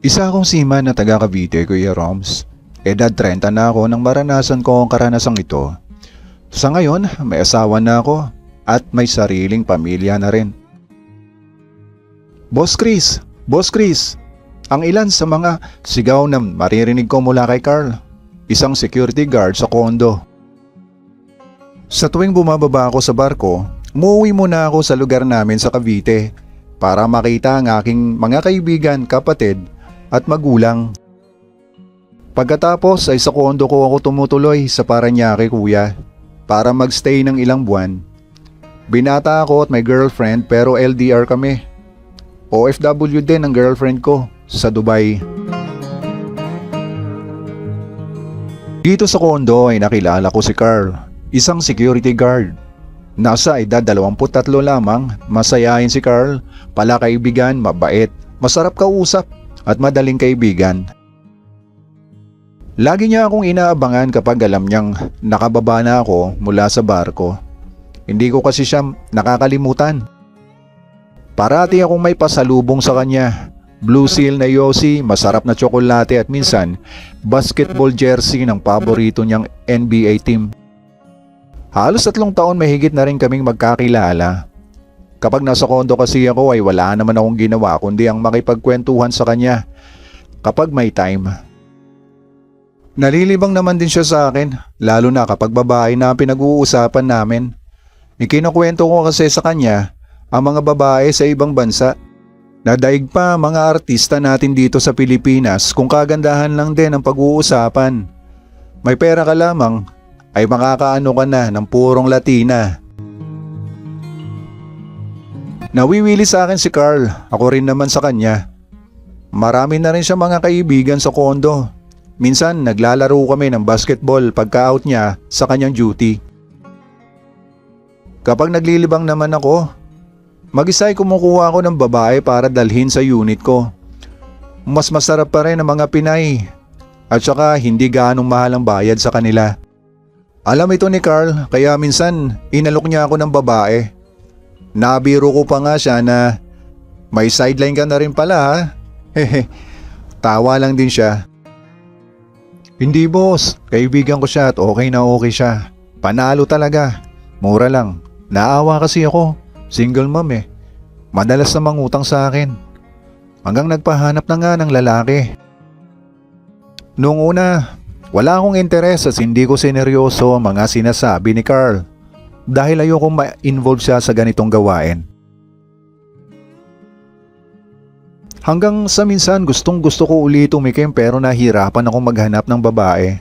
Isa akong seaman na taga Cavite, Kuya Roms. Edad 30 na ako nang maranasan ko ang karanasang ito. Sa ngayon, may asawa na ako at may sariling pamilya na rin. Boss Chris! Boss Chris! Ang ilan sa mga sigaw na maririnig ko mula kay Carl, isang security guard sa kondo. Sa tuwing bumababa ako sa barko, umuwi muna ako sa lugar namin sa Cavite para makita ang aking mga kaibigan, kapatid at magulang. Pagkatapos ay sa kondo ko ako tumutuloy sa Parañaque, kuya, para magstay ng ilang buwan. Binata ako at may girlfriend pero LDR kami. OFW din ang girlfriend ko sa Dubai. Dito sa kondo ay nakilala ko si Carl, isang security guard. Nasa edad 23 lamang, masayahin si Carl, palakaibigan, mabait, masarap kausap at madaling kaibigan. Lagi niya akong inaabangan kapag alam niyang nakababa na ako mula sa barko. Hindi ko kasi siya nakakalimutan. Parati akong may pasalubong sa kanya. Blue Seal na yosi, masarap na tsokolate at minsan basketball jersey ng paborito niyang NBA team. Halos 3 taon mahigit na rin kaming magkakilala. Kapag nasa kondo kasi ako ay wala naman akong ginawa kundi ang makipagkwentuhan sa kanya kapag may time. Nalilibang naman din siya sa akin, lalo na kapag babae na pinag-uusapan namin. Ikinukwento ko kasi sa kanya ang mga babae sa ibang bansa. Nadaig pa mga artista natin dito sa Pilipinas kung kagandahan lang din ang pag-uusapan. May pera ka lamang ay makakaano ka na ng purong Latina. Nawiwili sa akin si Carl, ako rin naman sa kanya. Marami na rin siya mga kaibigan sa kondo. Minsan naglalaro kami ng basketball pagka-out niya sa kanyang duty. Kapag naglilibang naman ako, mag-isa'y kumukuha ako ng babae para dalhin sa unit ko. Mas masarap pa rin ang mga Pinay at saka hindi gaanong mahal ang bayad sa kanila. Alam ito ni Carl kaya minsan inalok niya ako ng babae. Nabiro ko pa nga siya na may sideline ka na rin pala ha. Hehe, tawa lang din siya. Hindi boss, kaibigan ko siya at okay na okay siya. Panalo talaga, mura lang. Naawa kasi ako, single mom eh. Madalas na mangutang sa akin. Hanggang nagpahanap na nga ng lalaki. Noong una, wala akong interes at hindi ko sineryoso ang mga sinasabi ni Carl. Dahil ayokong ma-involve siya sa ganitong gawain. Hanggang sa minsan gustong gusto ko ulit tumikim pero nahirapan akong maghanap ng babae.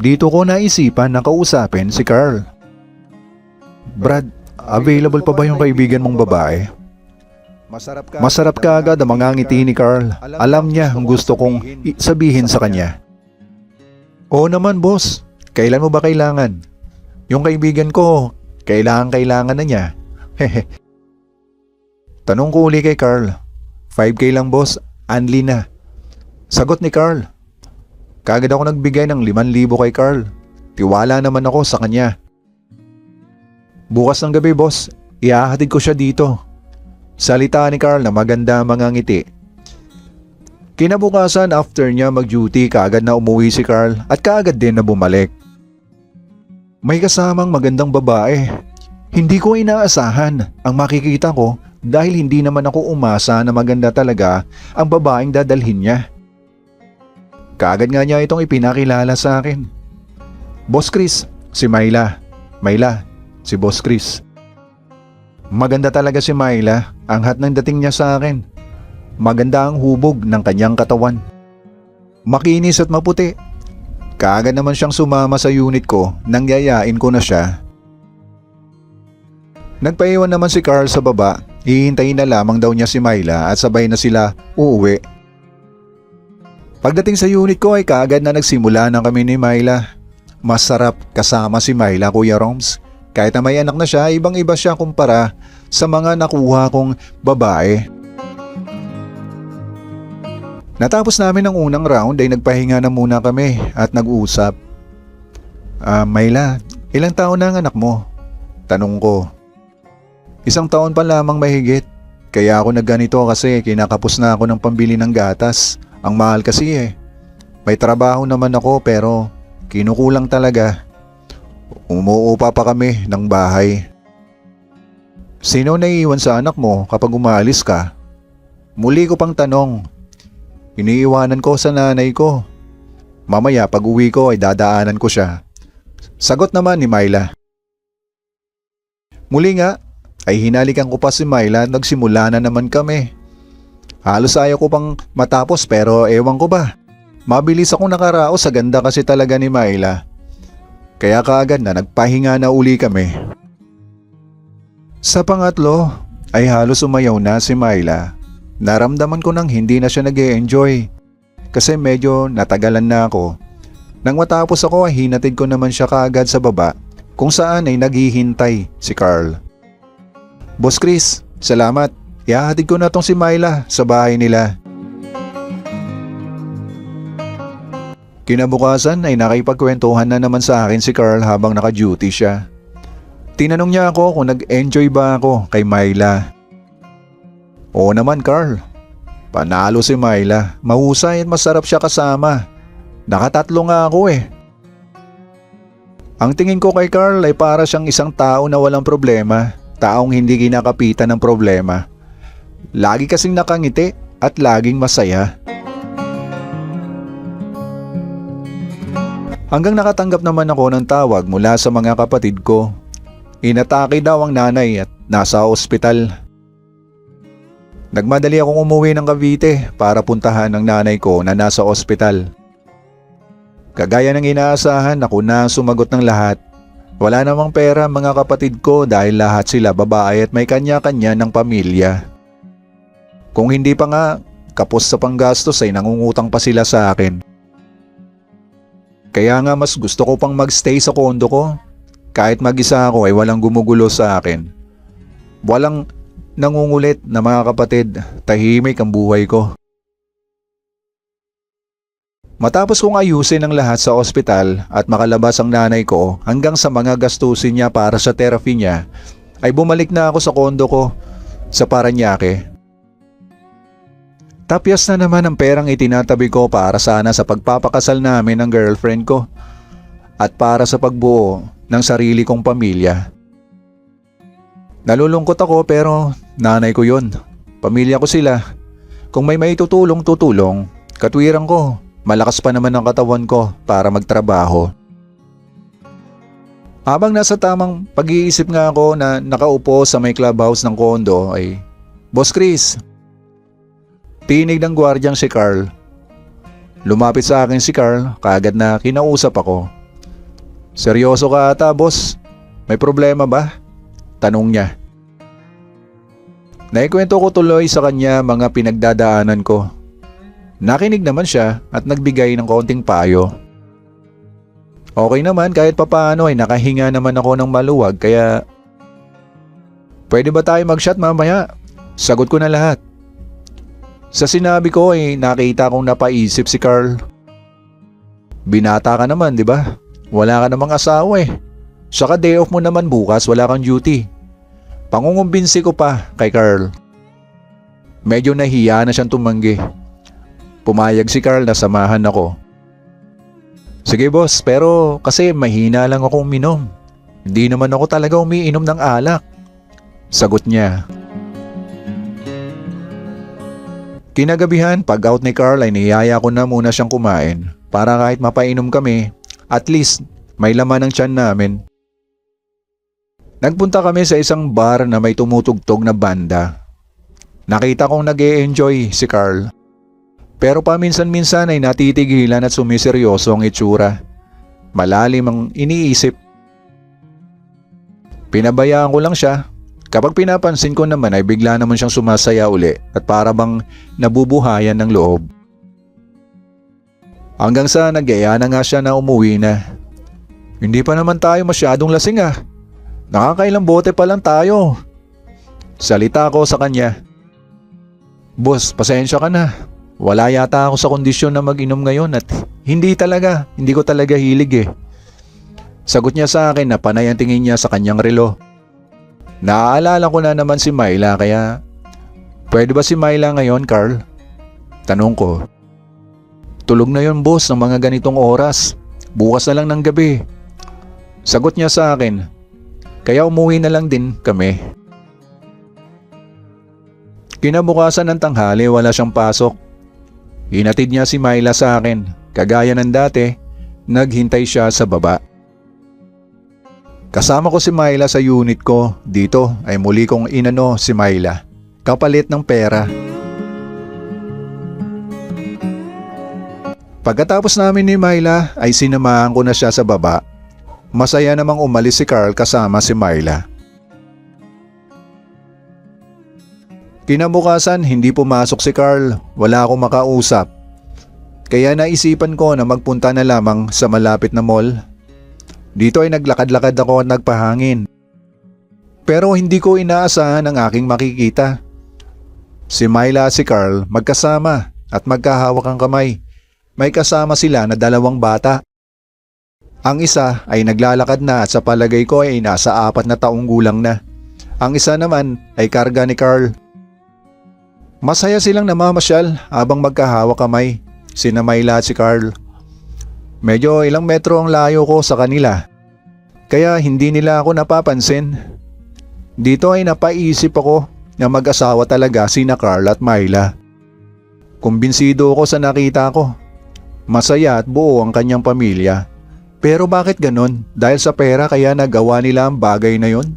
Dito ko naisipan na kausapin si Carl. Brad, available pa ba yung kaibigan mong babae? Masarap ka agad ang mga ngiti ni Carl. Alam niya ang gusto kong sabihin sa kanya. Oo naman boss, kailan mo ba kailangan? Yung kaibigan ko, kailangan na niya. Hehe. Tanong ko uli kay Carl. 5K lang boss, anli na. Sagot ni Carl. Kagad ako nagbigay ng 5,000 kay Carl. Tiwala naman ako sa kanya. Bukas ng gabi boss, ihahatid ko siya dito. Salita ni Carl na maganda mga ngiti. Kinabukasan after niya mag-duty, kaagad na umuwi si Carl at kaagad din na bumalik. May kasamang magandang babae. Hindi ko inaasahan ang makikita ko dahil hindi naman ako umasa na maganda talaga ang babaeng dadalhin niya. Kaagad nga niya itong ipinakilala sa akin. Boss Chris, si Myla. Myla, si Boss Chris. Maganda talaga si Myla, ang hat ng dating niya sa akin. Maganda ang hubog ng kanyang katawan. Makinis at maputi. Kaagad naman siyang sumama sa unit ko nang yayain ko na siya. Nagpaiwan naman si Carl sa baba, hihintayin na lamang daw niya si Myla at sabay na sila uuwi. Pagdating sa unit ko ay kaagad na nagsimula na kami ni Myla. Masarap kasama si Myla, Kuya Roms. Kahit na may anak na siya, ibang iba siya kumpara sa mga nakuha kong babae. Natapos namin ang unang round ay nagpahinga na muna kami at nag-uusap. Myla, ilang taon na ang anak mo? Tanong ko. 1 taon pa lamang mahigit. Kaya ako nagganito kasi kinakapos na ako ng pambili ng gatas. Ang mahal kasi eh. May trabaho naman ako pero kinukulang talaga. Umuupa pa kami ng bahay. Sino naiiwan sa anak mo kapag umalis ka? Muli ko pang tanong. Iniiwanan ko sa nanay ko. Mamaya pag uwi ko ay dadaanan ko siya. Sagot naman ni Myla. Muli nga ay hinalikan ko pa si Myla at nagsimula na naman kami. Halos ayaw ko pang matapos pero ewan ko ba. Mabilis akong nakaraos sa ganda kasi talaga ni Myla. Kaya kaagad na nagpahinga na uli kami. Sa pangatlo ay halos umayaw na si Myla. Naramdaman ko nang hindi na siya nag-e-enjoy kasi medyo natagalan na ako. Nang matapos ako ay hinatid ko naman siya kaagad sa baba kung saan ay naghihintay si Carl. Boss Chris, salamat. Ihahatid ko na tong si Myla sa bahay nila. Kinabukasan ay nakipagkwentuhan na naman sa akin si Carl habang naka-duty siya. Tinanong niya ako kung nag-enjoy ba ako kay Myla. Oo naman Carl. Panalo si Myla. Mahusay at masarap siya kasama. Nakatatlo nga ako eh. Ang tingin ko kay Carl ay para siyang isang tao na walang problema. Taong hindi kinakapitan ng problema. Lagi kasing nakangiti at laging masaya. Hanggang nakatanggap naman ako ng tawag mula sa mga kapatid ko. Inatake daw ang nanay at nasa ospital. Nagmadali akong umuwi ng Cavite para puntahan ang nanay ko na nasa ospital. Kagaya ng inaasahan, ako na sumagot ng lahat. Wala namang pera mga kapatid ko dahil lahat sila babae at may kanya-kanya ng pamilya. Kung hindi pa nga, kapos sa panggastos ay nangungutang pa sila sa akin. Kaya nga mas gusto ko pang magstay sa kondo ko. Kahit mag-isa ako ay walang gumugulo sa akin. Walang nangungulit na mga kapatid, tahimik ang buhay ko. Matapos kong ayusin ang lahat sa ospital at makalabas ang nanay ko hanggang sa mga gastusin niya para sa therapy niya, ay bumalik na ako sa kondo ko sa Parañaque. Tapyas na naman ang perang itinatabi ko para sana sa pagpapakasal namin ng girlfriend ko at para sa pagbuo ng sarili kong pamilya. Nalulungkot ako pero nanay ko yun. Pamilya ko sila. Kung may maitutulong, tutulong. Katwiran ko, malakas pa naman ang katawan ko para magtrabaho. Habang nasa tamang pag-iisip nga ako na nakaupo sa may clubhouse ng kondo ay, Boss Chris, tinig ng gwardyang si Carl. Lumapit sa akin si Carl, kaagad na kinausap ako. Seryoso ka ata, boss? May problema ba? Tanong niya. Naikwento ko tuloy sa kanya mga pinagdadaanan ko. Nakinig naman siya at nagbigay ng kaunting payo. Okay naman kahit papaano ay nakahinga naman ako ng maluwag kaya pwede ba tayo mag-shot mamaya? Sagot ko na lahat. Sa sinabi ko ay nakita kong napaisip si Carl. Binata ka naman, di ba? Wala ka namang asawa eh. Saka day off mo naman bukas, wala kang duty. Pangungumbinsi ko pa kay Carl. Medyo nahiya na siyang tumanggi. Pumayag si Carl na samahan ako. Sige boss, pero kasi mahina lang akong uminom. Hindi naman ako talaga umiinom ng alak. Sagot niya. Kinagabihan, pag out ni Carl ay niyaya ko na muna siyang kumain para kahit mapainom kami, at least may laman ng tiyan namin. Nagpunta kami sa isang bar na may tumutugtog na banda. Nakita kong nag-e-enjoy si Carl. Pero paminsan-minsan ay natitigilan at sumiseryoso ang itsura. Malalim ang iniisip. Pinabayaan ko lang siya. Kapag pinapansin ko naman ay bigla naman siyang sumasaya uli at para bang nabubuhayan ng loob. Hanggang sa nagyaya na nga siya na umuwi na. Hindi pa naman tayo masyadong lasing ah. Nakakailang bote pa lang tayo. Salita ko sa kanya. Boss, pasensya ka na. Wala yata ako sa kondisyon na mag-inom ngayon at hindi ko talaga hilig eh. Sagot niya sa akin na panay ang tingin niya sa kanyang relo. Naaalala ko na naman si Myla kaya Pwede ba si Myla ngayon, Carl? Tanong ko. Tulog na yon boss ng mga ganitong oras. Bukas na lang ng gabi. Sagot niya sa akin. Kaya umuwi na lang din kami. Kinabukasan ng tanghali wala siyang pasok. Hinatid niya si Myla sa akin. Kagaya ng dati, naghintay siya sa baba. Kasama ko si Myla sa unit ko. Dito ay muli kong inano si Myla. Kapalit ng pera. Pagkatapos namin ni Myla ay sinamahan ko na siya sa baba. Masaya namang umalis si Carl kasama si Myla. Kinabukasan hindi pumasok si Carl, wala akong makausap. Kaya naisipan ko na magpunta na lamang sa malapit na mall. Dito ay naglakad-lakad ako at nagpahangin. Pero hindi ko inaasahan ang aking makikita. Si Myla at si Carl magkasama at magkahawak ang kamay. May kasama sila na 2 bata. Ang isa ay naglalakad na at sa palagay ko ay nasa 4 na taong gulang na. Ang isa naman ay karga ni Carl. Masaya silang namamasyal habang magkahawak kamay, sina Myla at si Carl. Medyo ilang metro ang layo ko sa kanila, kaya hindi nila ako napapansin. Dito ay napaisip ako na mag-asawa talaga sina Carl at Myla. Kumbinsido ako sa nakita ko. Masaya at buo ang kanyang pamilya. Pero bakit ganon? Dahil sa pera kaya nagawa nila ang bagay na yon?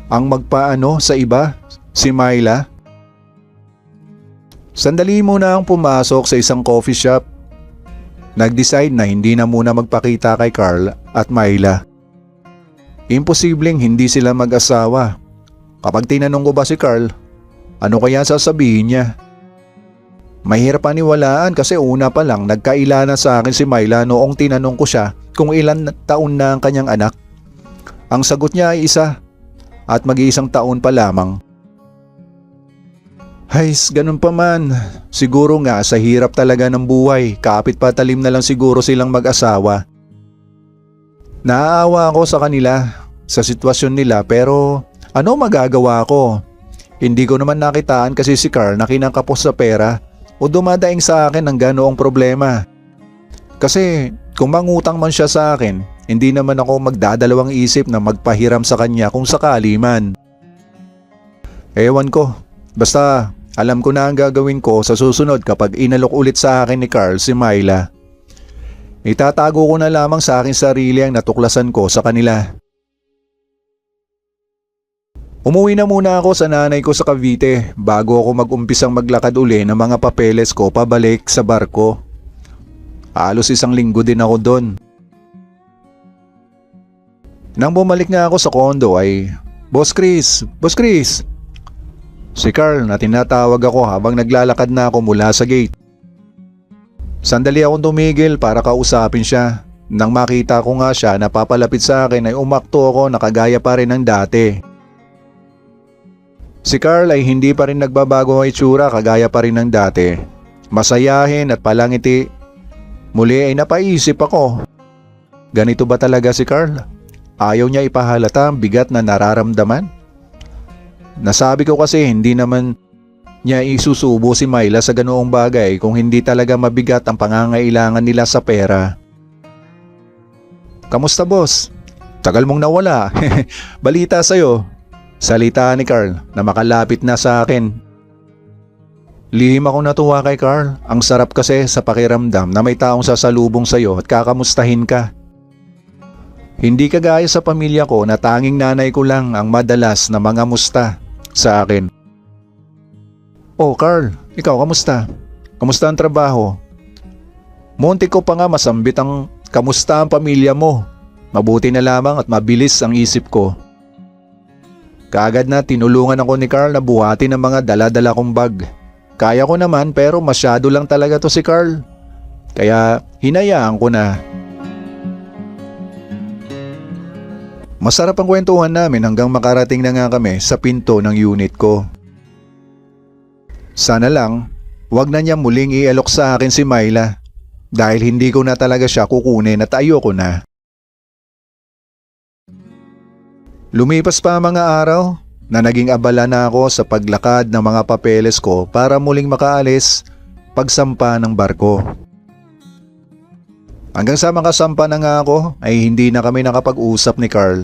Ang magpaano sa iba? Si Myla? Sandali muna ang pumasok sa isang coffee shop. Nag-decide na hindi na muna magpakita kay Carl at Myla. Imposibleng hindi sila mag-asawa. Kapag tinanong ko ba si Carl, ano kaya sasabihin niya? Mahirap paniwalaan kasi una pa lang nagkaila na sa akin si Myla noong tinanong ko siya kung ilan taon na ang kanyang anak. Ang sagot niya ay 1 at mag-iisang taon pa lamang. Hays, ganun pa man. Siguro nga sa hirap talaga ng buhay, kapit patalim na lang siguro silang mag-asawa. Naaawa ako sa kanila, sa sitwasyon nila, pero ano magagawa ko? Hindi ko naman nakitaan kasi si Carl na kinakapos sa pera o dumadaing sa akin ng ganoong problema. Kasi kung mangutang man siya sa akin, hindi naman ako magdadalawang isip na magpahiram sa kanya kung sakali man. Ewan ko, basta alam ko na ang gagawin ko sa susunod kapag inalok ulit sa akin ni Carl si Myla. Itatago ko na lamang sa aking sarili ang natuklasan ko sa kanila. Umuwi na muna ako sa nanay ko sa Cavite bago ako mag-umpisang maglakad uli ng mga papeles ko pabalik sa barko. Halos 1 linggo din ako doon. Nang bumalik nga ako sa condo ay, Boss Chris! Si Carl na tinatawag ako habang naglalakad na ako mula sa gate. Sandali akong tumigil para kausapin siya. Nang makita ko nga siya na papalapit sa akin ay umakto ako na kagaya pa rin ng dati. Si Carl ay hindi pa rin nagbabago ang itsura, kagaya pa rin ng dati. Masayahin at palangiti. Muli ay napaisip ako. Ganito ba talaga si Carl? Ayaw niya ipahalata ang bigat na nararamdaman? Nasabi ko kasi hindi naman niya isusubo si Myla sa ganoong bagay kung hindi talaga mabigat ang pangangailangan nila sa pera. Kamusta boss? Tagal mong nawala. Balita sa'yo. Salita ni Carl na makalapit na sa akin. Lihim akong natuwa kay Carl. Ang sarap kasi sa pakiramdam na may taong sasalubong sa'yo at kakamustahin ka. Hindi kagaya sa pamilya ko na tanging nanay ko lang ang madalas na mga musta sa akin. Oh Carl, ikaw kamusta? Kamusta ang trabaho? Muntik ko pa nga masambit ang kamusta ang pamilya mo. Mabuti na lamang at mabilis ang isip ko. Kaagad na tinulungan ako ni Carl na buhatin ang mga dala-dala kong bag. Kaya ko naman pero masyado lang talaga to si Carl. Kaya hinayaan ko na. Masarap ang kwentuhan namin hanggang makarating na nga kami sa pinto ng unit ko. Sana lang, wag na niya muling ialok sa akin si Myla dahil hindi ko na talaga siya kukunin at ayoko na. Lumipas pa ang mga araw, na naging abala na ako sa paglakad ng mga papeles ko para muling makaalis pagsampa ng barko. Hanggang sa makasampa na nga ako ay hindi na kami nakapag-usap ni Carl.